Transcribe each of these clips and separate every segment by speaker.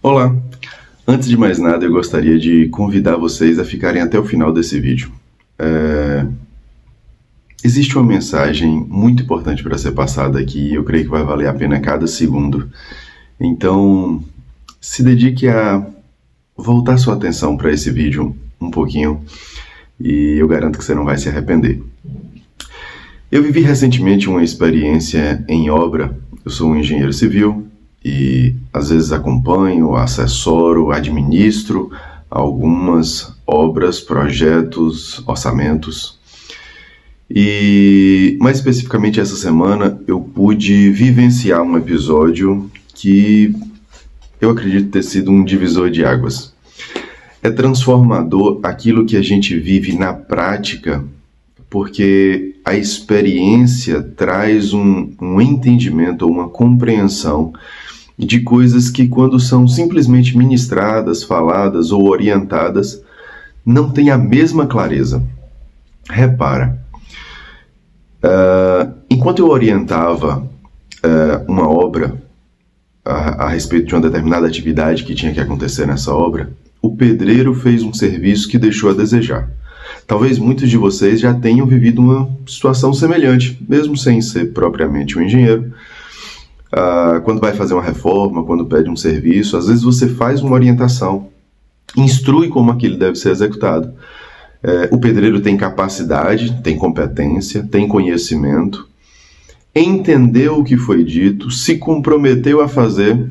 Speaker 1: Olá! Antes de mais nada, eu gostaria de convidar vocês a ficarem até o final desse vídeo. Existe uma mensagem muito importante para ser passada aqui e eu creio que vai valer a pena cada segundo. Então, se dedique a voltar sua atenção para esse vídeo um pouquinho e eu garanto que você não vai se arrepender. Eu vivi recentemente uma experiência em obra. Eu sou um engenheiro civil e às vezes acompanho, assessoro, administro algumas obras, projetos, orçamentos. E mais especificamente essa semana eu pude vivenciar um episódio que eu acredito ter sido um divisor de águas. É transformador aquilo que a gente vive na prática, porque a experiência traz um entendimento, uma compreensão de coisas que, quando são simplesmente ministradas, faladas ou orientadas, não tem a mesma clareza. Repara, enquanto eu orientava uma obra a respeito de uma determinada atividade que tinha que acontecer nessa obra, o pedreiro fez um serviço que deixou a desejar. Talvez muitos de vocês já tenham vivido uma situação semelhante, mesmo sem ser propriamente um engenheiro. Quando vai fazer uma reforma, quando pede um serviço, às vezes você faz uma orientação, instrui como aquilo deve ser executado. O pedreiro tem capacidade, tem competência, tem conhecimento, entendeu o que foi dito, se comprometeu a fazer,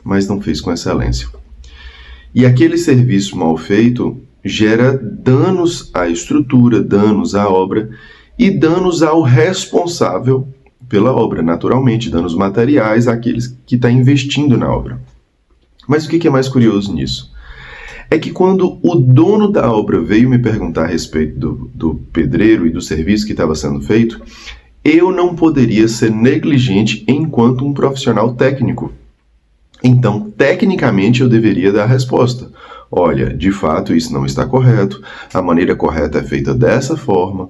Speaker 1: mas não fez com excelência. E aquele serviço mal feito gera danos à estrutura, danos à obra e danos ao responsável pela obra, naturalmente, danos materiais àqueles que estão investindo na obra. Mas o que é mais curioso nisso? É que quando o dono da obra veio me perguntar a respeito do pedreiro e do serviço que estava sendo feito, eu não poderia ser negligente enquanto um profissional técnico. Então, tecnicamente, eu deveria dar a resposta. Olha, de fato, isso não está correto, a maneira correta é feita dessa forma.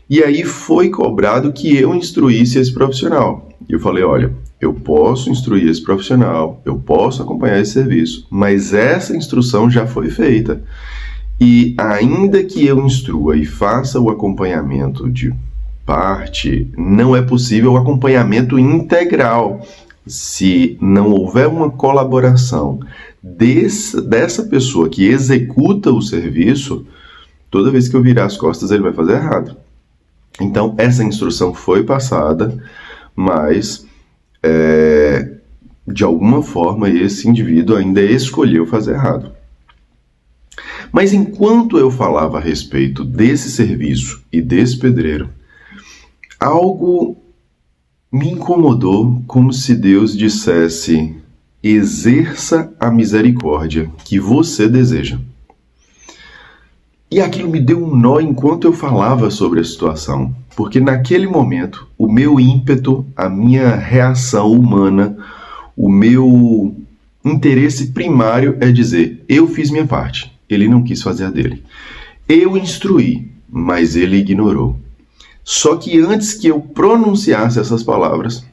Speaker 1: E aí foi cobrado que eu instruísse esse profissional. E eu falei, olha, eu posso instruir esse profissional, eu posso acompanhar esse serviço, mas essa instrução já foi feita. E ainda que eu instrua e faça o acompanhamento de parte, não é possível o acompanhamento integral. Se não houver uma colaboração dessa pessoa que executa o serviço, toda vez que eu virar as costas ele vai fazer errado. Então essa instrução foi passada, mas de alguma forma esse indivíduo ainda escolheu fazer errado. Mas enquanto eu falava a respeito desse serviço e desse pedreiro, algo me incomodou, como se Deus dissesse: exerça a misericórdia que você deseja. E aquilo me deu um nó enquanto eu falava sobre a situação, porque naquele momento o meu ímpeto, a minha reação humana, o meu interesse primário é dizer: eu fiz minha parte, ele não quis fazer a dele. Eu instruí, mas ele ignorou. Só que antes que eu pronunciasse essas palavras,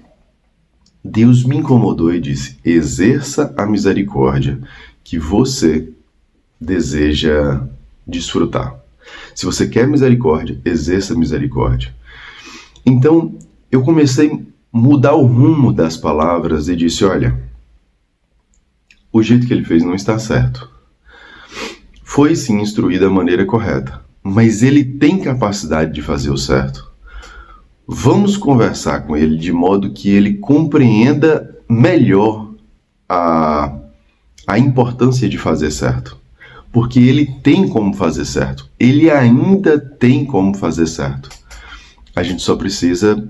Speaker 1: Deus me incomodou e disse: exerça a misericórdia que você deseja desfrutar. Se você quer misericórdia, exerça a misericórdia. Então, eu comecei a mudar o rumo das palavras e disse: olha, o jeito que ele fez não está certo. Foi sim instruído da maneira correta, mas ele tem capacidade de fazer o certo. Vamos conversar com ele de modo que ele compreenda melhor a importância de fazer certo. Porque ele tem como fazer certo. Ele ainda tem como fazer certo. A gente só precisa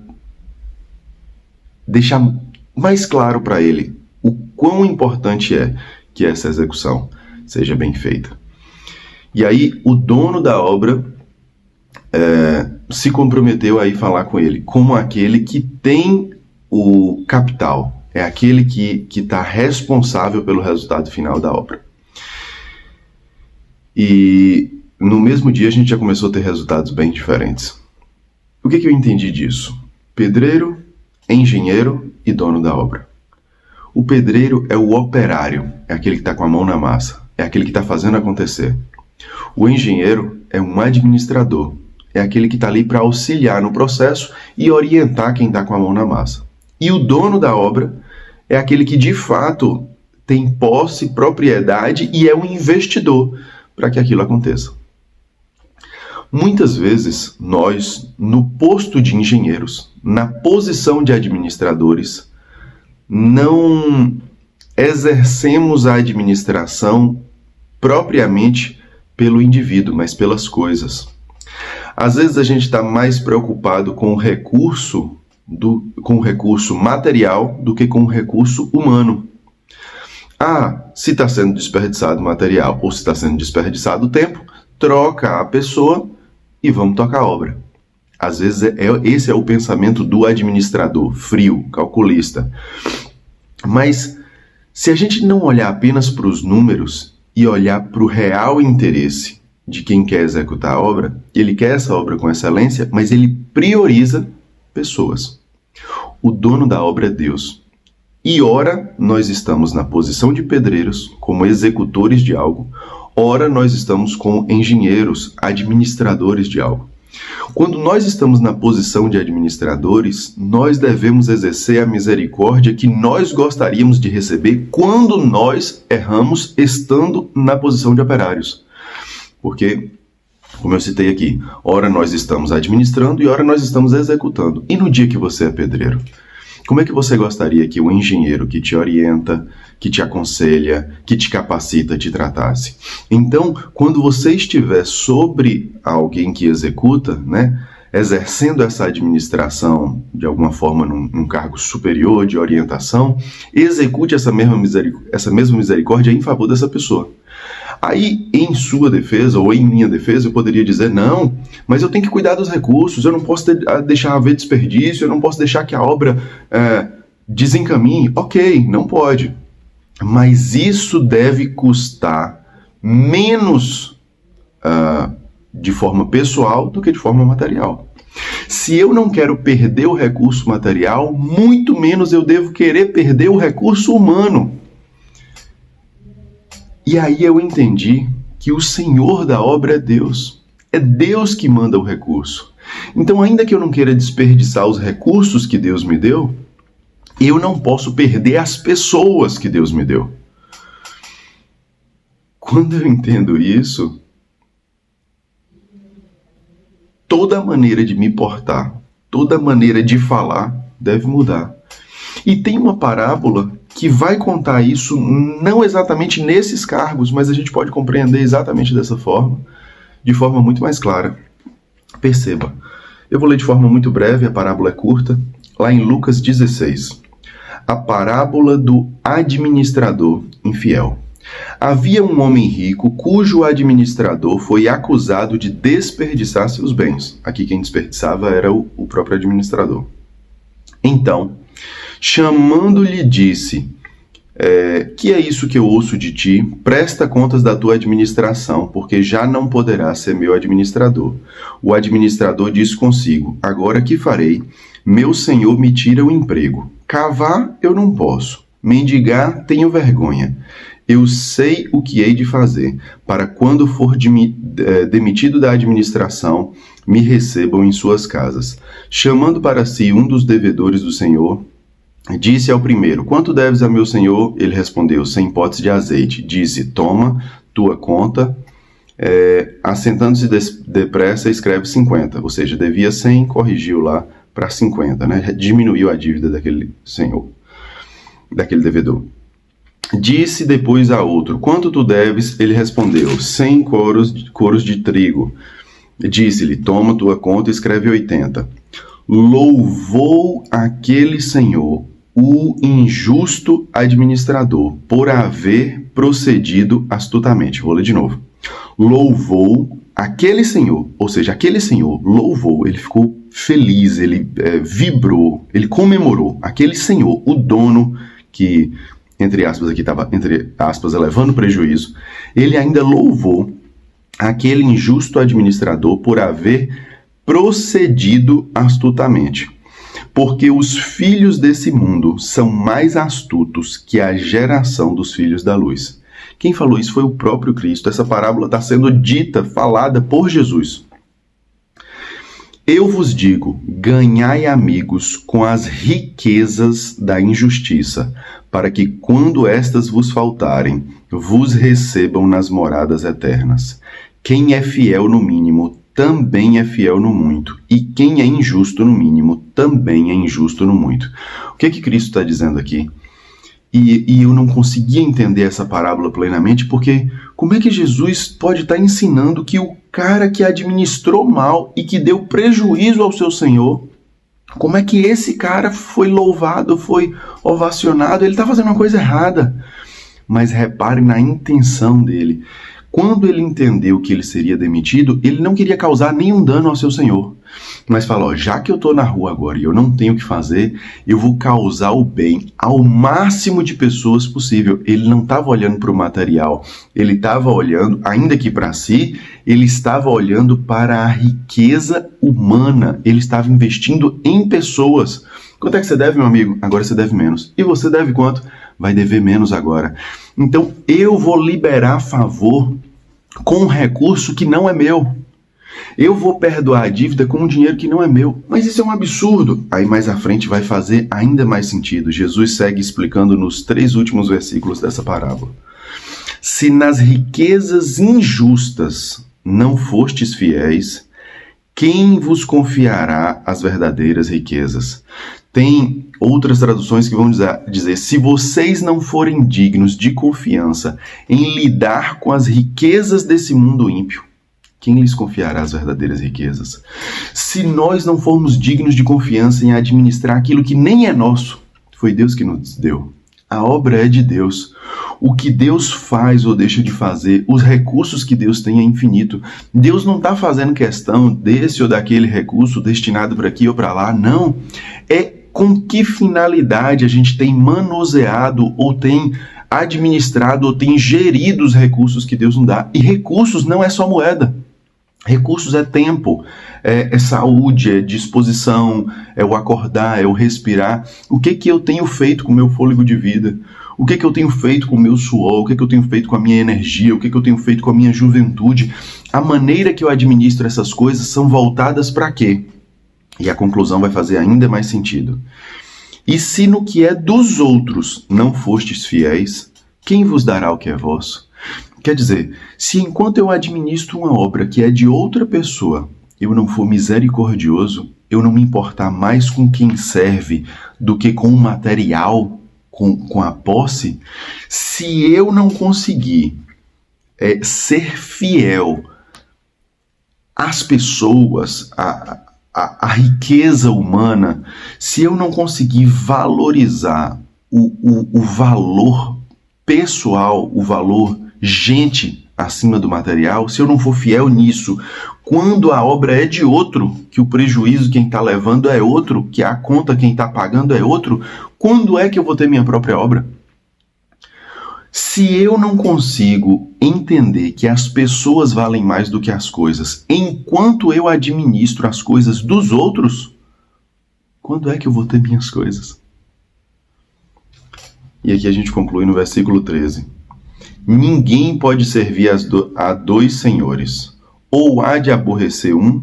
Speaker 1: deixar mais claro para ele o quão importante é que essa execução seja bem feita. E aí o dono da obra se comprometeu a ir falar com ele, como aquele que tem o capital, é aquele que está responsável pelo resultado final da obra. E no mesmo dia a gente já começou a ter resultados bem diferentes. O que eu entendi disso? Pedreiro, engenheiro e dono da obra. O pedreiro é o operário, é aquele que está com a mão na massa, é aquele que está fazendo acontecer. O engenheiro é um administrador, é aquele que está ali para auxiliar no processo e orientar quem está com a mão na massa. E o dono da obra é aquele que de fato tem posse, propriedade e é um investidor para que aquilo aconteça. Muitas vezes nós, no posto de engenheiros, na posição de administradores, não exercemos a administração propriamente pelo indivíduo, mas pelas coisas. Às vezes a gente está mais preocupado com o recurso material do que com o recurso humano. Se está sendo desperdiçado material ou se está sendo desperdiçado tempo, troca a pessoa e vamos tocar a obra. Às vezes esse é o pensamento do administrador, frio, calculista. Mas se a gente não olhar apenas para os números e olhar para o real interesse de quem quer executar a obra, ele quer essa obra com excelência, mas ele prioriza pessoas. O dono da obra é Deus. E ora nós estamos na posição de pedreiros, como executores de algo, ora nós estamos como engenheiros, administradores de algo. Quando nós estamos na posição de administradores, nós devemos exercer a misericórdia que nós gostaríamos de receber quando nós erramos estando na posição de operários. Porque, como eu citei aqui, ora nós estamos administrando e ora nós estamos executando. E no dia que você é pedreiro? Como é que você gostaria que o engenheiro que te orienta, que te aconselha, que te capacita, te tratasse? Então, quando você estiver sobre alguém que executa, exercendo essa administração de alguma forma num cargo superior de orientação, execute essa mesma misericórdia em favor dessa pessoa. Aí, em sua defesa, ou em minha defesa, eu poderia dizer, não, mas eu tenho que cuidar dos recursos, eu não posso deixar haver desperdício, eu não posso deixar que a obra desencaminhe. Ok, não pode. Mas isso deve custar menos de forma pessoal do que de forma material. Se eu não quero perder o recurso material, muito menos eu devo querer perder o recurso humano. E aí eu entendi que o Senhor da obra é Deus. É Deus que manda o recurso. Então, ainda que eu não queira desperdiçar os recursos que Deus me deu, eu não posso perder as pessoas que Deus me deu. Quando eu entendo isso, toda maneira de me portar, toda maneira de falar deve mudar. E tem uma parábola que vai contar isso, não exatamente nesses cargos, mas a gente pode compreender exatamente dessa forma, de forma muito mais clara. Perceba, eu vou ler de forma muito breve, a parábola é curta, lá em Lucas 16. A parábola do administrador infiel. Havia um homem rico cujo administrador foi acusado de desperdiçar seus bens. Aqui quem desperdiçava era o próprio administrador. Então, chamando-lhe, disse, que é isso que eu ouço de ti? Presta contas da tua administração, porque já não poderás ser meu administrador. O administrador disse consigo, agora que farei? Meu senhor me tira o emprego. Cavar eu não posso. Mendigar tenho vergonha. Eu sei o que hei de fazer, para quando for demitido da administração, me recebam em suas casas. Chamando para si um dos devedores do senhor, disse ao primeiro, quanto deves a meu senhor? Ele respondeu, 100 potes de azeite. Disse, toma tua conta, assentando-se depressa, escreve 50. Ou seja, devia 100, corrigiu lá para 50, diminuiu a dívida daquele senhor, daquele devedor. Disse depois a outro, quanto tu deves? Ele respondeu, 100 coros de trigo. Disse-lhe, toma tua conta e escreve 80. Louvou aquele senhor, o injusto administrador, por haver procedido astutamente. Vou ler de novo. Louvou aquele senhor, ou seja, aquele senhor louvou, ele ficou feliz, ele vibrou, ele comemorou. Aquele senhor, o dono que, entre aspas, aqui estava, entre aspas, elevando prejuízo, ele ainda louvou aquele injusto administrador por haver procedido astutamente. porque os filhos desse mundo são mais astutos que a geração dos filhos da luz. Quem falou isso foi o próprio Cristo. Essa parábola está sendo dita, falada por Jesus. Eu vos digo, ganhai amigos com as riquezas da injustiça, para que quando estas vos faltarem, vos recebam nas moradas eternas. Quem é fiel no mínimo, também é fiel no muito, e quem é injusto no mínimo, também é injusto no muito. O que Cristo está dizendo aqui? E eu não conseguia entender essa parábola plenamente, porque como é que Jesus pode estar ensinando que o cara que administrou mal e que deu prejuízo ao seu Senhor, como é que esse cara foi louvado, foi ovacionado? Ele está fazendo uma coisa errada. Mas repare na intenção dele. Quando ele entendeu que ele seria demitido, ele não queria causar nenhum dano ao seu Senhor. Mas falou, já que eu estou na rua agora e eu não tenho o que fazer, eu vou causar o bem ao máximo de pessoas possível. Ele não estava olhando para o material, ele estava olhando, ainda que para si, ele estava olhando para a riqueza humana, ele estava investindo em pessoas. Quanto é que você deve, meu amigo? Agora você deve menos. E você deve quanto? Vai dever menos agora. Então eu vou liberar favor com um recurso que não é meu. Eu vou perdoar a dívida com um dinheiro que não é meu. Mas isso é um absurdo. Aí mais à frente vai fazer ainda mais sentido. Jesus segue explicando nos 3 últimos versículos dessa parábola. Se nas riquezas injustas não fostes fiéis, quem vos confiará as verdadeiras riquezas? Tem outras traduções que vão dizer, se vocês não forem dignos de confiança em lidar com as riquezas desse mundo ímpio, quem lhes confiará as verdadeiras riquezas? Se nós não formos dignos de confiança em administrar aquilo que nem é nosso, foi Deus que nos deu. A obra é de Deus. O que Deus faz ou deixa de fazer, os recursos que Deus tem é infinito. Deus não está fazendo questão desse ou daquele recurso destinado para aqui ou para lá, não. É com que finalidade a gente tem manuseado ou tem administrado ou tem gerido os recursos que Deus nos dá. E recursos não é só moeda. Recursos é tempo, é saúde, é disposição, é o acordar, é o respirar. O que eu tenho feito com o meu fôlego de vida? O que eu tenho feito com o meu suor? O que eu tenho feito com a minha energia? O que eu tenho feito com a minha juventude? A maneira que eu administro essas coisas são voltadas para quê? E a conclusão vai fazer ainda mais sentido. E se no que é dos outros não fostes fiéis, quem vos dará o que é vosso? Quer dizer, se enquanto eu administro uma obra que é de outra pessoa, eu não for misericordioso, eu não me importar mais com quem serve do que com o material, com a posse, se eu não conseguir ser fiel às pessoas, a riqueza humana, se eu não conseguir valorizar o valor pessoal, o valor gente acima do material, se eu não for fiel nisso, quando a obra é de outro, que o prejuízo quem está levando é outro, que a conta quem está pagando é outro, quando é que eu vou ter minha própria obra? Se eu não consigo entender que as pessoas valem mais do que as coisas, enquanto eu administro as coisas dos outros, quando é que eu vou ter minhas coisas? E aqui a gente conclui no versículo 13. Ninguém pode servir a 2 senhores. Ou há de aborrecer um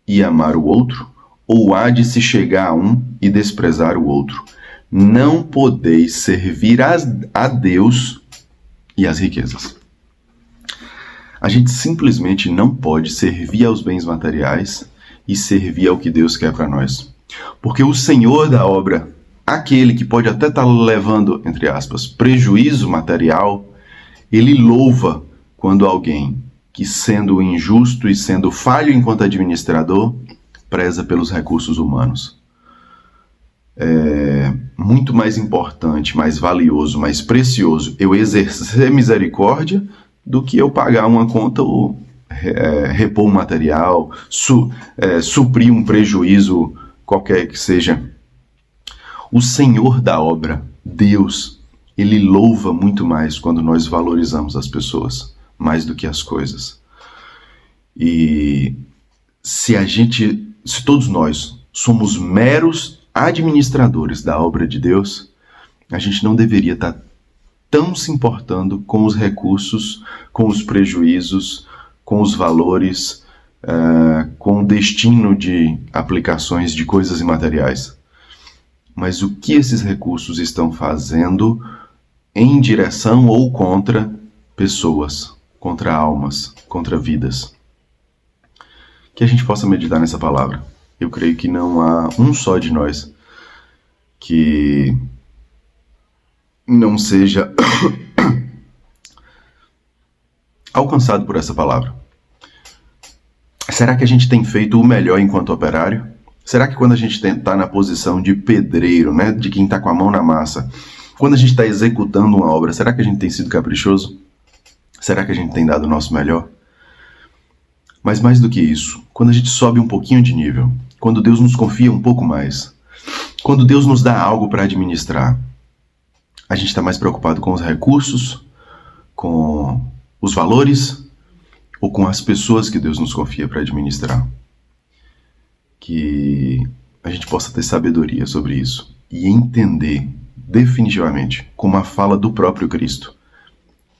Speaker 1: e amar o outro, ou há de se chegar a um e desprezar o outro. Não podeis servir a Deus e às riquezas. A gente simplesmente não pode servir aos bens materiais e servir ao que Deus quer para nós. Porque o Senhor da obra, aquele que pode até estar levando, entre aspas, prejuízo material, ele louva quando alguém que, sendo injusto e sendo falho enquanto administrador, preza pelos recursos humanos. É muito mais importante, mais valioso, mais precioso eu exercer misericórdia do que eu pagar uma conta ou repor um material, suprir um prejuízo qualquer que seja. O Senhor da obra, Deus, ele louva muito mais quando nós valorizamos as pessoas, mais do que as coisas. E se todos nós somos meros administradores da obra de Deus, a gente não deveria estar tão se importando com os recursos, com os prejuízos, com os valores, com o destino de aplicações de coisas imateriais. Mas o que esses recursos estão fazendo em direção ou contra pessoas, contra almas, contra vidas. Que a gente possa meditar nessa palavra. Eu creio que não há um só de nós que não seja alcançado por essa palavra. Será que a gente tem feito o melhor enquanto operário? Será que quando a gente está na posição de pedreiro, né, de quem está com a mão na massa, quando a gente está executando uma obra, será que a gente tem sido caprichoso? Será que a gente tem dado o nosso melhor? Mas mais do que isso, quando a gente sobe um pouquinho de nível, quando Deus nos confia um pouco mais, quando Deus nos dá algo para administrar, a gente está mais preocupado com os recursos, com os valores ou com as pessoas que Deus nos confia para administrar? Que a gente possa ter sabedoria sobre isso e entender definitivamente, como a fala do próprio Cristo,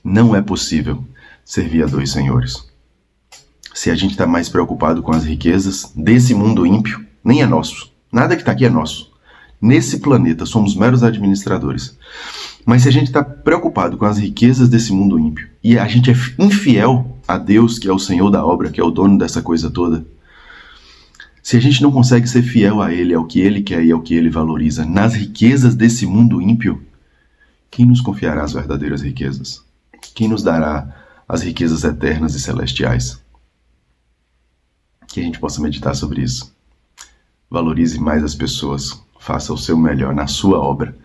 Speaker 1: não é possível servir a dois senhores. Se a gente está mais preocupado com as riquezas desse mundo ímpio, nem é nosso. Nada que está aqui é nosso. Nesse planeta somos meros administradores. Mas se a gente está preocupado com as riquezas desse mundo ímpio e a gente é infiel a Deus, que é o Senhor da obra, que é o dono dessa coisa toda, se a gente não consegue ser fiel a Ele, ao que Ele quer e ao que Ele valoriza, nas riquezas desse mundo ímpio, quem nos confiará as verdadeiras riquezas? Quem nos dará as riquezas eternas e celestiais? Que a gente possa meditar sobre isso. Valorize mais as pessoas. Faça o seu melhor na sua obra.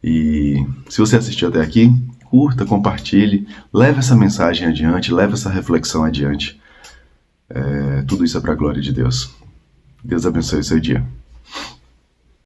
Speaker 1: E se você assistiu até aqui, curta, compartilhe, leve essa mensagem adiante, leve essa reflexão adiante. Tudo isso é para a glória de Deus. Deus abençoe o seu dia.